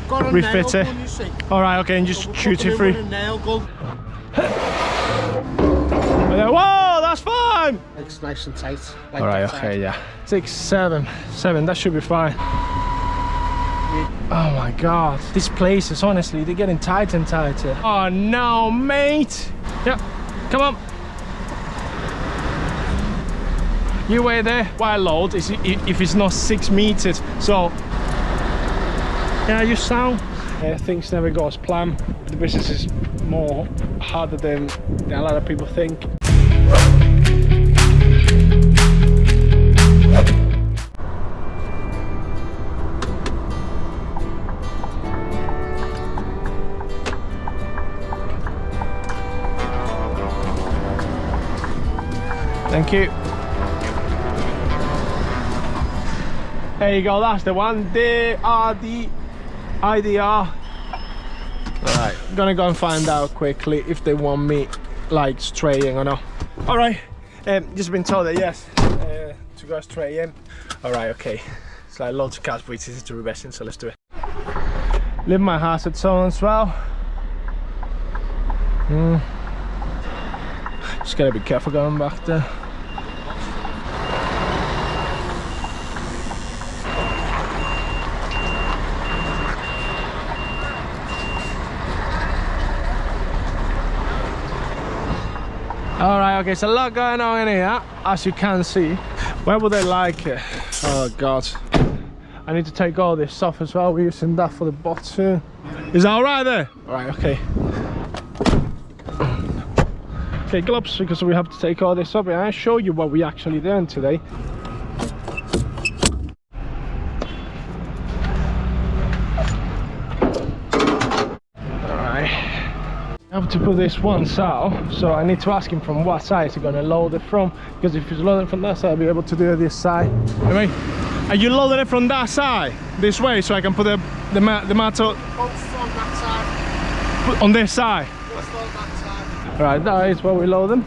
refit it. Alright, okay, and just shoot it through. Whoa, that's fine! It's nice and tight. Like alright, okay, yeah. 6, 7, that should be fine. Oh my god, these places, honestly, they're getting tighter and tighter. Oh no, mate! Yeah, come on. You wait there while load is if it's not 6 meters. So yeah, you sound. Things never go as planned. The business is more harder than a lot of people think. Thank you. There you go, that's the one. IDR. Alright, gonna go and find out quickly if they want me like straying or not. Alright, just been told that yes, to go straight in. Alright, okay. It's like loads of cars, but it's easy to reverse in, so let's do it. Leave my hazard zone as well. Just gotta be careful going back there. Alright, okay, so a lot going on in here, as you can see. Where would they like it? Oh god. I need to take all this off as well. We're using that for the bottom. Is that alright there? Alright, okay. Okay, gloves, because we have to take all this off. And I'll show you what we actually doing today. I have to put this once out, so I need to ask him from what side he's gonna load it from, because if he's loading from that side, I'll be able to do it this side. Anyway, are you loading it from that side, this way, so I can put the mat on that side? On this side? Just on that side. Right, that is where we load them.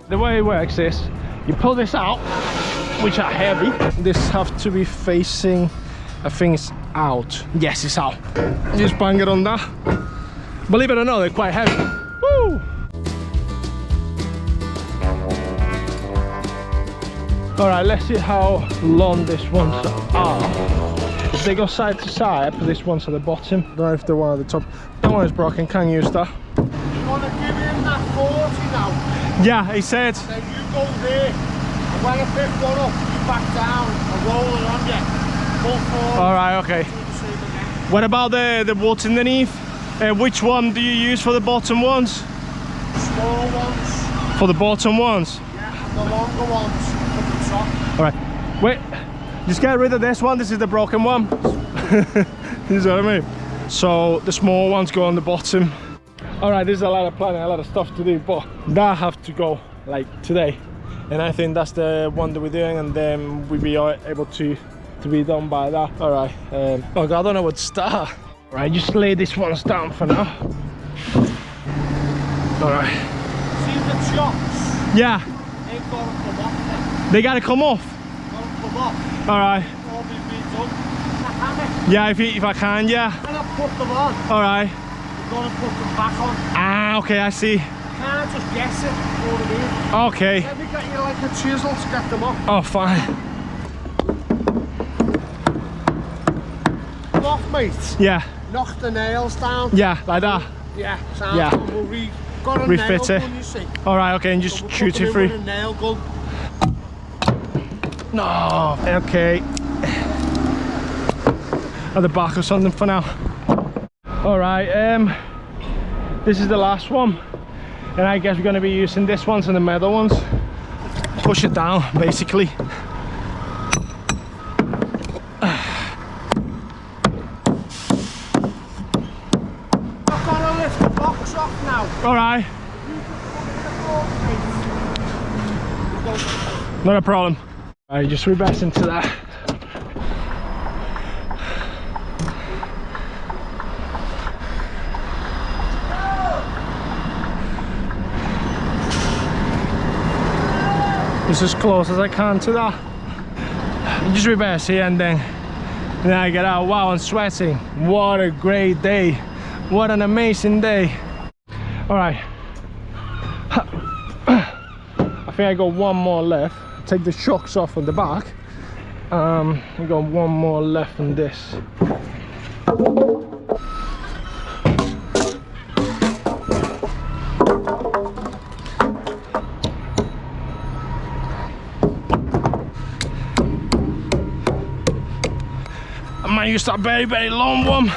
The way it works is, you pull this out, which are heavy. This have to be facing, I think it's out. Yes, it's out. Just bang it on that. Believe it or not, they're quite heavy. Woo! Alright, let's see how long this one's are. If they go side to side, I put this one to the bottom. Don't know if the one at the top. That one is broken, can't use that. You want to give him that 40 now? Yeah, he said. Then you go there, and when I pick one up, you back down and roll it on you. Pull forward. Alright, okay. What about the what's underneath? Which one do you use for the bottom ones? Small ones. For the bottom ones? Yeah, and the longer ones at the top. Alright, wait, just get rid of this one. This is the broken one. You know what I mean? So the small ones go on the bottom. Alright, there's a lot of planning, a lot of stuff to do, but that have to go like today. And I think that's the one that we're doing, and then we'll be able to be done by that. Alright, oh god, I don't know what to start. Right, just lay this one down for now. Alright. See the chops? Yeah. They've got to come off then. They gotta come off? Got to come off. Alright. All be redone. Yeah, if I can, yeah. When I put them on, alright. you're going to put them back on. Ah, okay, I see. You can't just guess it, you know what I mean? Okay. Let me get you like a chisel to get them off. Oh, fine. Come off, mate. Yeah. Knock the nails down. Yeah, like that. Yeah, sounds yeah. good. We'll got a refit nail it. gun, you see. Alright, okay, and just So shoot it through. with a nail gun. No, okay. At the back or something for now. Alright, this is the last one. And I guess we're going to be using this ones and the metal ones. Push it down, basically. Alright. Not a problem. Alright, just reverse into that. Just as close as I can to that. Just reverse here and then Then I get out. Wow, I'm sweating. What a great day. What an amazing day. All right. I think I got one more left. Take the shocks off on the back. I got one more left on this. I might use that very, very long one.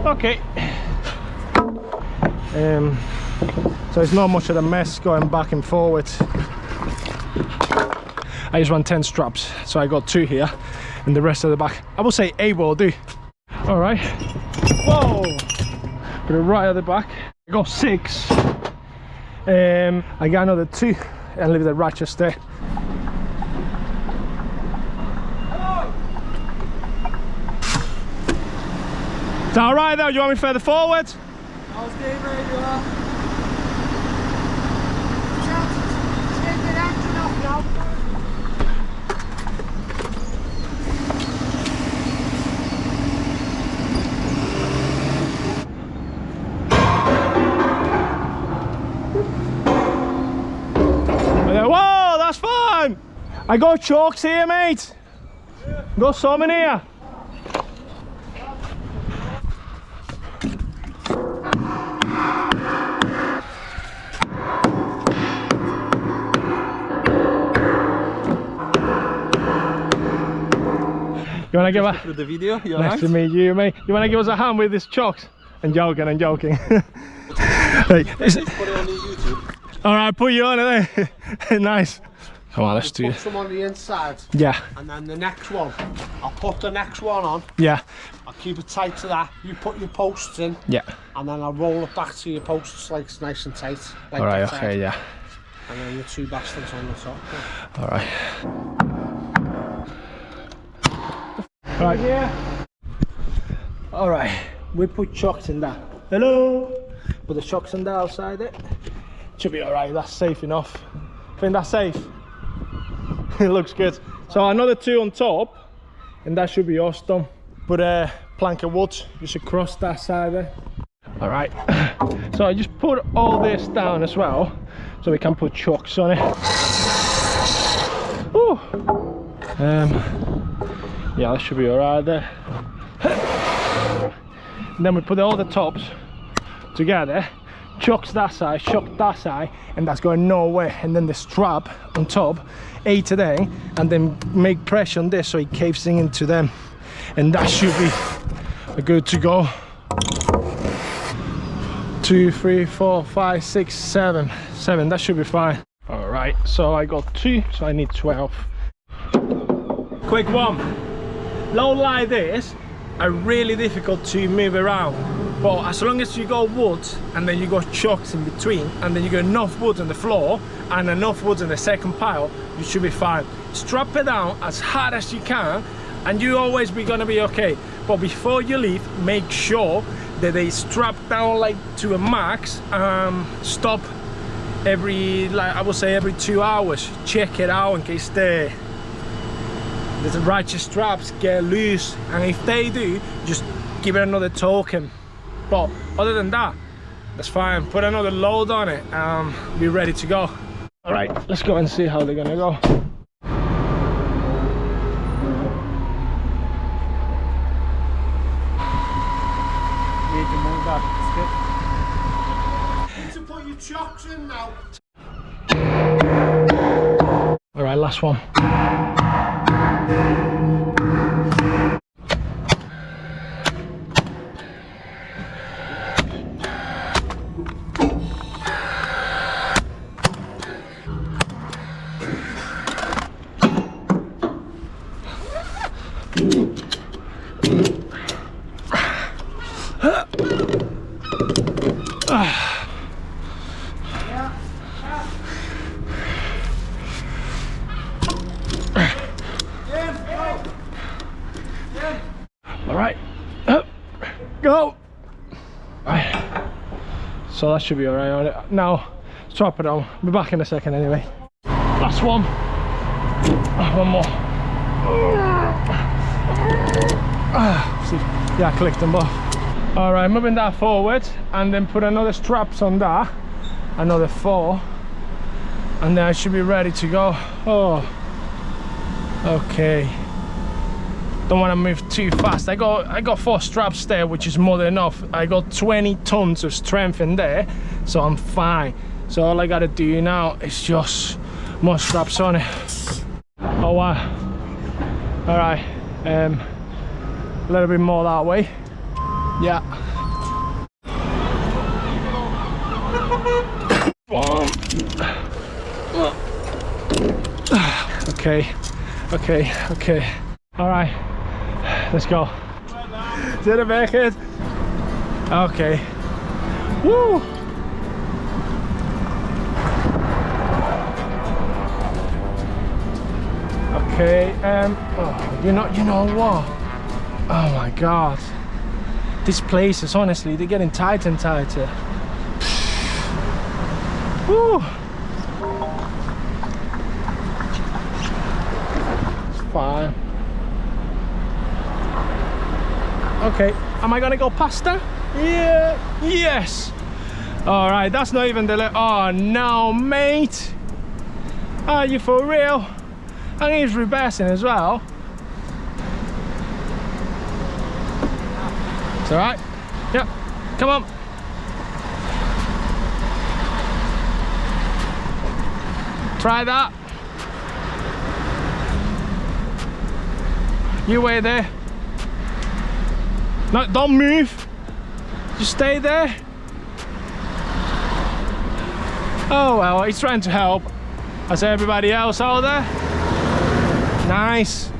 Okay. So it's not much of a mess going back and forward. I just run 10 straps, so I got 2 here and the rest of the back. I will say 8 will do. All right. Whoa! Put it right at the back. I got 6. I got another 2 and leave the ratchets there. Is that all right though? You want me further forward? I'll stay where you are. Take the action off now. Whoa, that's fine! I got chokes here, mate. Got some in here. You wanna give through the video? Nice to meet you, mate. You wanna give us a hand with this chocks? I'm joking, I'm joking. Hey, Put it on YouTube. all right, put you on it there. Nice. Come on, let's do Put it. some on the inside. Yeah, And then the next one, I'll put the next one on. yeah, I'll keep it tight to that. You put your posts in. yeah. And then I'll roll it back to your posts like it's nice and tight. Like All right, that okay, side. yeah. And then your 2 bastards on the top. All right. Right. Yeah. All right. We put chocks in that. Hello. Put the chocks in the outside there. Should be all right. That's safe enough. I think that's safe. It looks good. So another 2 on top, and that should be us done. Put a plank of wood just across that side there. All right. So I just put all this down as well, so we can put chocks on it. Ooh. Yeah, that should be all right there. And then we put all the tops together, chocks that side, chock that side, and that's going nowhere. And then the strap on top, 8 today, and then make pressure on this so it caves in into them. And that should be good to go. 2, 3, 4, 5, 6, 7. That should be fine. All right, so I got 2, so I need 12. Quick one. Load like this are really difficult to move around, but as long as you got wood and then you got chocks in between, and then you got enough wood on the floor and enough wood in the second pile, you should be fine. Strap it down as hard as you can and you always be gonna be okay. But before you leave, make sure that they strap down like to a max. Stop every, like I would say every 2 hours, check it out in case the ratchet straps get loose, and if they do, just give it another token. But other than that, that's fine. Put another load on it, be ready to go. All right, let's go and see how they're gonna go. Need to move that. Need to put your chocks in now. All right, last one. All right, up, go. Right. So that should be all right on it. Now, strap it on. We'll be back in a second anyway. Last one. One more. See, yeah, I clicked them both. All right, moving that forward and then put another straps on that, another 4, and then I should be ready to go. Oh, okay. Don't want to move too fast. I got 4 straps there, which is more than enough. I got 20 tons of strength in there, so I'm fine. So all I gotta do now is just more straps on it. Oh wow. All right, a little bit more that way. Yeah. Okay. All right, let's go. Did it make it? Okay. Woo! Okay, oh, you know what? Oh my God. These places, honestly, they're getting tighter and tighter. Woo! It's fine. Okay, am I gonna go past her? Yeah, yes. All right, that's not even the oh no, mate. Are you for real? And he's reversing as well. It's all right. Yep, come on. Try that. You wait there. No, don't move. Just stay there. Oh well, he's trying to help. As everybody else out there. Nice.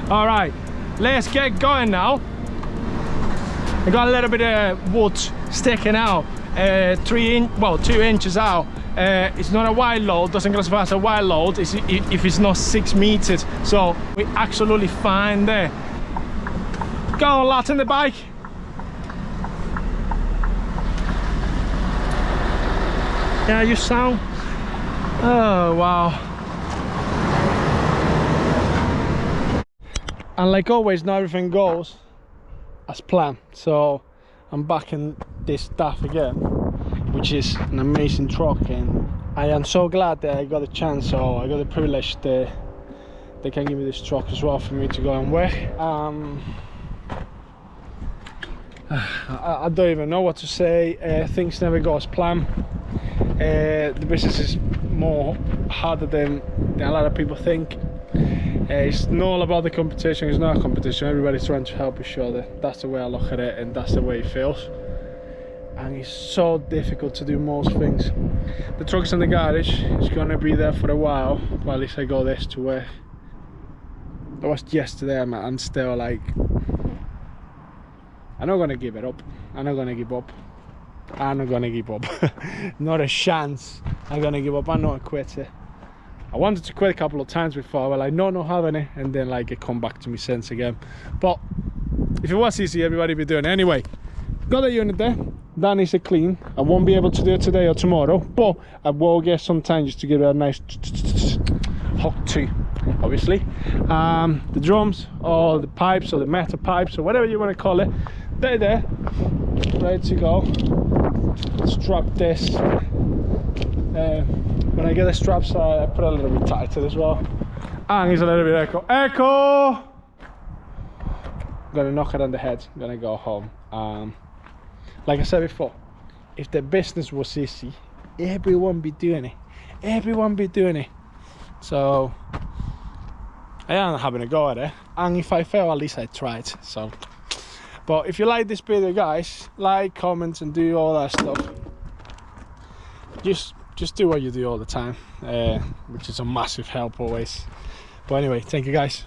All right, let's get going now. I got a little bit of wood sticking out, 2 inches out. It's not a wide load, doesn't classify as a wide load if it's not 6 meters. So we're absolutely fine there. Go on, lads, in the bike. Yeah, you sound. Oh wow. And like always, not everything goes as planned. So I'm back in this stuff again, which is an amazing truck, and I am so glad that I got a chance, or I got the privilege that they can give me this truck as well for me to go and work. I don't even know what to say. Things never go as planned. The business is more harder than a lot of people think. It's not all about the competition. It's not a competition. Everybody's trying to help each other. That's the way I look at it, and that's the way it feels. And it's so difficult to do most things. The truck's in the garage. It's gonna be there for a while at least I go this to work. That was yesterday, man. I'm still like, I'm not gonna give it up. I'm not gonna give up. I'm not gonna give up. Not a chance. I'm gonna give up. I'm not a quitter. I wanted to quit a couple of times before, well, I not having it, and then like it come back to me sense again. But if it was easy, everybody would be doing it. Anyway, got the unit there. That needs a clean. I won't be able to do it today or tomorrow, but I will get some time just to give it a nice hook to, obviously. The drums, or the pipes, or the metal pipes, or whatever you want to call it, they're there, ready to go. Strap this. When I get the straps, I put a little bit tighter as well. And it's a little bit echo. Echo! I'm gonna knock it on the head. I'm gonna go home. Like I said before, if the business was easy, everyone be doing it. Everyone be doing it. So I am having a go at it. And if I fail, at least I tried. So, but if you like this video, guys, like, comment, and do all that stuff. Just do what you do all the time, which is a massive help always. But anyway, thank you guys.